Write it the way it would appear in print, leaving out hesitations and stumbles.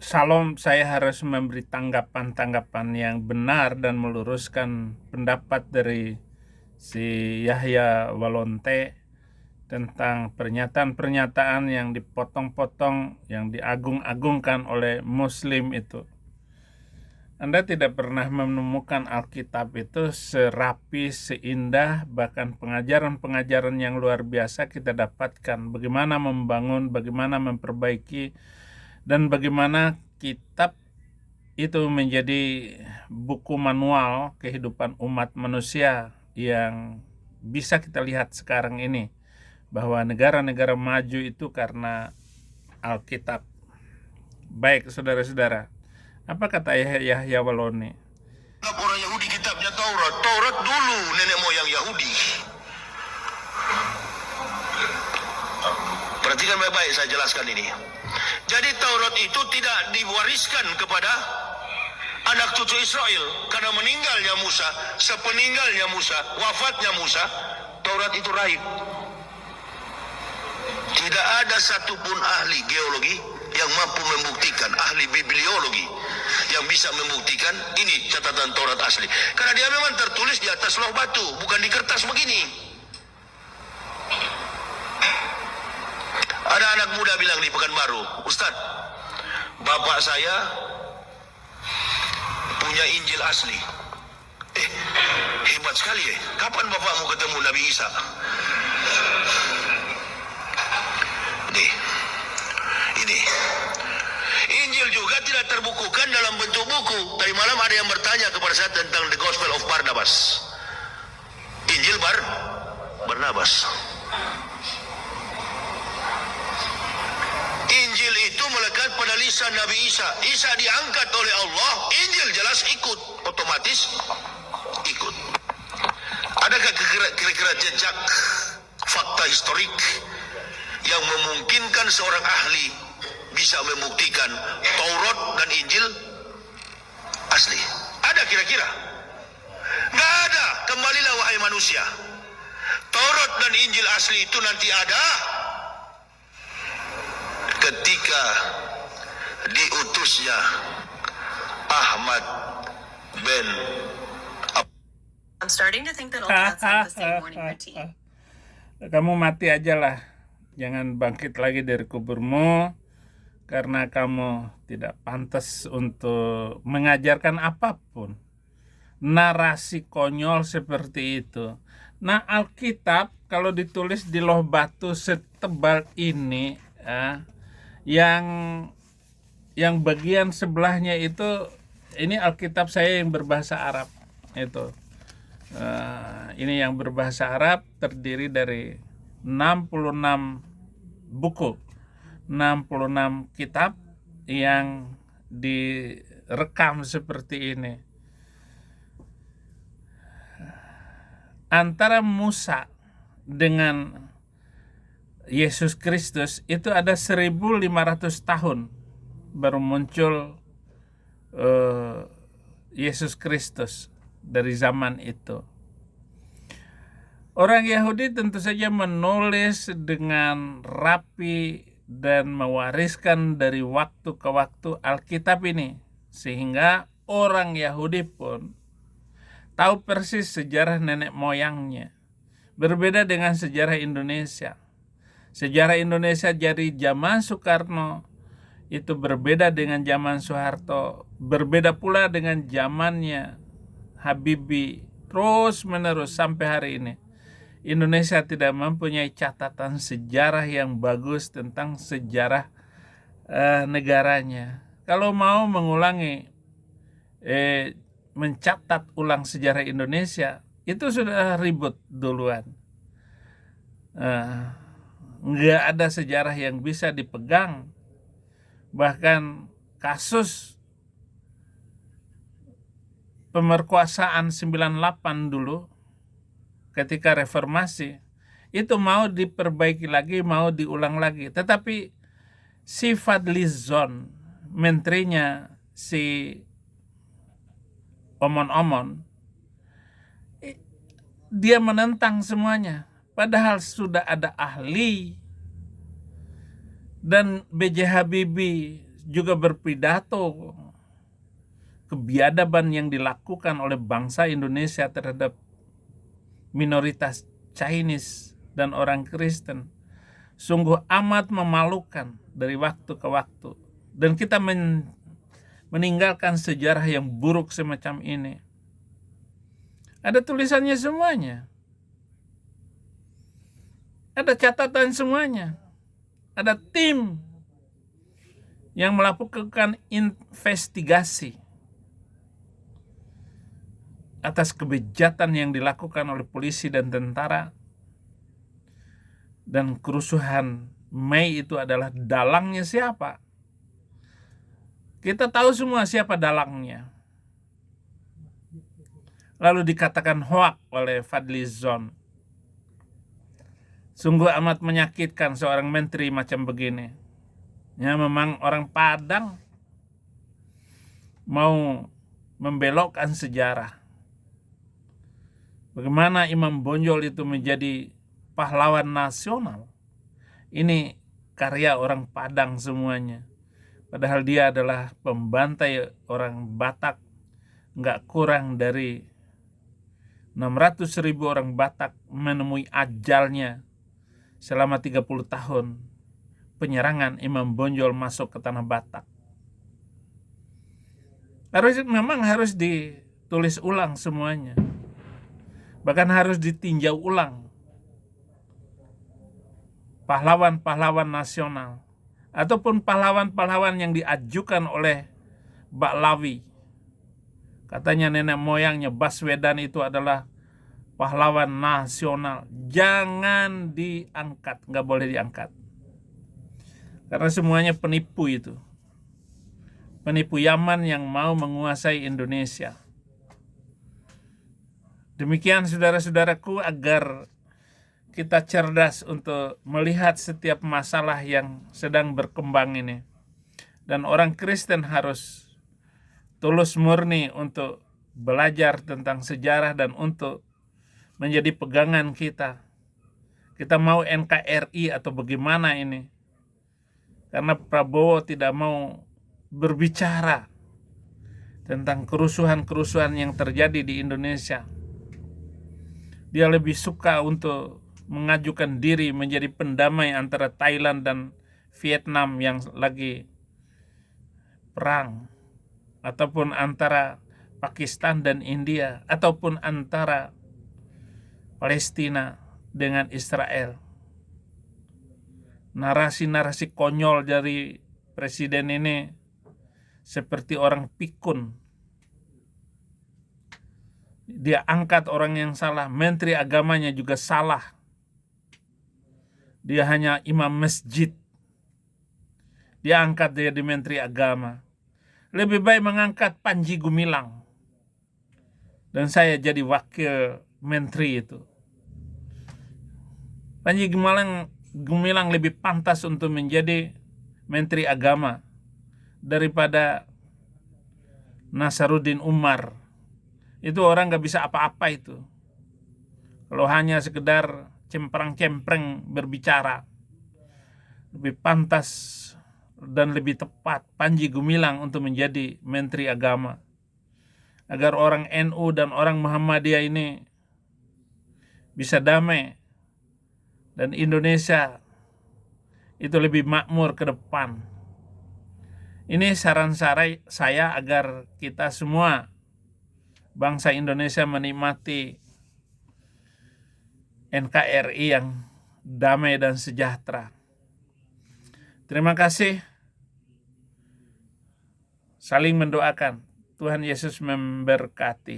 Salom, saya harus memberi tanggapan-tanggapan yang benar dan meluruskan pendapat dari si Yahya Walonte tentang pernyataan-pernyataan yang dipotong-potong, yang diagung-agungkan oleh Muslim itu. Anda tidak pernah menemukan Alkitab itu serapi, seindah, bahkan pengajaran-pengajaran yang luar biasa kita dapatkan. Bagaimana membangun, bagaimana memperbaiki, dan bagaimana kitab itu menjadi buku manual kehidupan umat manusia yang bisa kita lihat sekarang ini, bahwa negara-negara maju itu karena Alkitab. Baik, saudara-saudara, apa kata Yahya Waloni? Orang Yahudi kitabnya Taurat. Taurat dulu nenek moyang Yahudi. Perhatikan baik-baik, saya jelaskan ini. Jadi Taurat itu tidak diwariskan kepada anak cucu Israel. Karena meninggalnya Musa, sepeninggalnya Musa, wafatnya Musa, Taurat itu raib. Tidak ada satupun ahli geologi yang mampu membuktikan, ahli bibliologi yang bisa membuktikan ini catatan Taurat asli. Karena dia memang tertulis di atas loh batu, bukan di kertas begini. Ada anak muda bilang di Pekanbaru, Ustadz, bapak saya punya Injil asli. Hebat sekali ya. Kapan bapakmu ketemu Nabi Isa? Ini Injil juga tidak terbukukan dalam bentuk buku. Tadi malam ada yang bertanya kepada saya tentang The Gospel of Barnabas. Injil Barnabas. Injil itu melekat pada lisan Nabi Isa. Isa diangkat oleh Allah, Injil jelas ikut, otomatis ikut. Adakah kira-kira jejak fakta historik yang memungkinkan seorang ahli bisa membuktikan Taurat dan Injil asli? Ada kira-kira? Nggak ada. Kembalilah wahai manusia. Taurat dan Injil asli itu nanti ada ketika diutusnya Ahmad bin I'm starting to think that all cats have the same morning routine. Kamu mati aja lah. Jangan bangkit lagi dari kuburmu, karena kamu tidak pantas untuk mengajarkan apapun. Narasi konyol seperti itu. Nah, Alkitab kalau ditulis di loh batu setebal ini, yang bagian sebelahnya itu, ini Alkitab saya yang berbahasa Arab itu. Ini yang berbahasa Arab terdiri dari 66 buku, 66 kitab yang direkam seperti ini. Antara Musa dengan Yesus Kristus itu ada 1500 tahun baru muncul Yesus Kristus dari zaman itu. Orang Yahudi tentu saja menulis dengan rapi dan mewariskan dari waktu ke waktu Alkitab ini, sehingga orang Yahudi pun tahu persis sejarah nenek moyangnya. Berbeda dengan sejarah Indonesia. Sejarah Indonesia dari zaman Soekarno itu berbeda dengan zaman Soeharto, berbeda pula dengan zamannya Habibie, terus menerus sampai hari ini. Indonesia tidak mempunyai catatan sejarah yang bagus tentang sejarah negaranya. Kalau mau mengulangi, mencatat ulang sejarah Indonesia, itu sudah ribut duluan. Nggak ada sejarah yang bisa dipegang. Bahkan kasus pemerkosaan 98 dulu, ketika reformasi, itu mau diperbaiki lagi, mau diulang lagi. Tetapi si Fadlizon, menterinya si Omon-Omon, dia menentang semuanya. Padahal sudah ada ahli. Dan B.J. Habibie juga berpidato kebiadaban yang dilakukan oleh bangsa Indonesia terhadap minoritas Chinese dan orang Kristen sungguh amat memalukan dari waktu ke waktu. Dan kita meninggalkan sejarah yang buruk semacam ini. Ada tulisannya semuanya. Ada catatan semuanya. Ada tim yang melakukan investigasi atas kebejatan yang dilakukan oleh polisi dan tentara. Dan kerusuhan Mei itu adalah dalangnya siapa? Kita tahu semua siapa dalangnya. Lalu dikatakan hoak oleh Fadli Zon. Sungguh amat menyakitkan seorang menteri macam begini. Ya, memang orang Padang mau membelokkan sejarah. Bagaimana Imam Bonjol itu menjadi pahlawan nasional. Ini karya orang Padang semuanya. Padahal dia adalah pembantai orang Batak. Nggak kurang dari 600.000 orang Batak menemui ajalnya selama 30 tahun penyerangan Imam Bonjol masuk ke tanah Batak. Memang harus ditulis ulang semuanya. Bahkan harus ditinjau ulang pahlawan-pahlawan nasional ataupun pahlawan-pahlawan yang diajukan oleh Baklawi. Katanya nenek moyangnya Baswedan itu adalah pahlawan nasional. Jangan diangkat, nggak boleh diangkat. Karena semuanya penipu itu. Penipu Yaman yang mau menguasai Indonesia. Demikian saudara-saudaraku, agar kita cerdas untuk melihat setiap masalah yang sedang berkembang ini. Dan orang Kristen harus tulus murni untuk belajar tentang sejarah dan untuk menjadi pegangan kita. Kita mau NKRI atau bagaimana ini? Karena Prabowo tidak mau berbicara tentang kerusuhan-kerusuhan yang terjadi di Indonesia. Dia lebih suka untuk mengajukan diri menjadi pendamai antara Thailand dan Vietnam yang lagi perang, ataupun antara Pakistan dan India, ataupun antara Palestina dengan Israel. Narasi-narasi konyol dari presiden ini seperti orang pikun. Dia angkat orang yang salah, menteri agamanya juga salah. Dia hanya imam masjid. Dia angkat dia di menteri agama. Lebih baik mengangkat Panji Gumilang. Dan saya jadi wakil menteri itu. Panji Gumilang lebih pantas untuk menjadi menteri agama daripada Nasaruddin Umar. Itu orang gak bisa apa-apa itu. Kalau hanya sekedar cempreng-cempreng berbicara. Lebih pantas dan lebih tepat Panji Gumilang untuk menjadi menteri agama. Agar orang NU dan orang Muhammadiyah ini bisa damai. Dan Indonesia itu lebih makmur ke depan. Ini saran saya agar kita semua bangsa Indonesia menikmati NKRI yang damai dan sejahtera. Terima kasih. Saling mendoakan. Tuhan Yesus memberkati.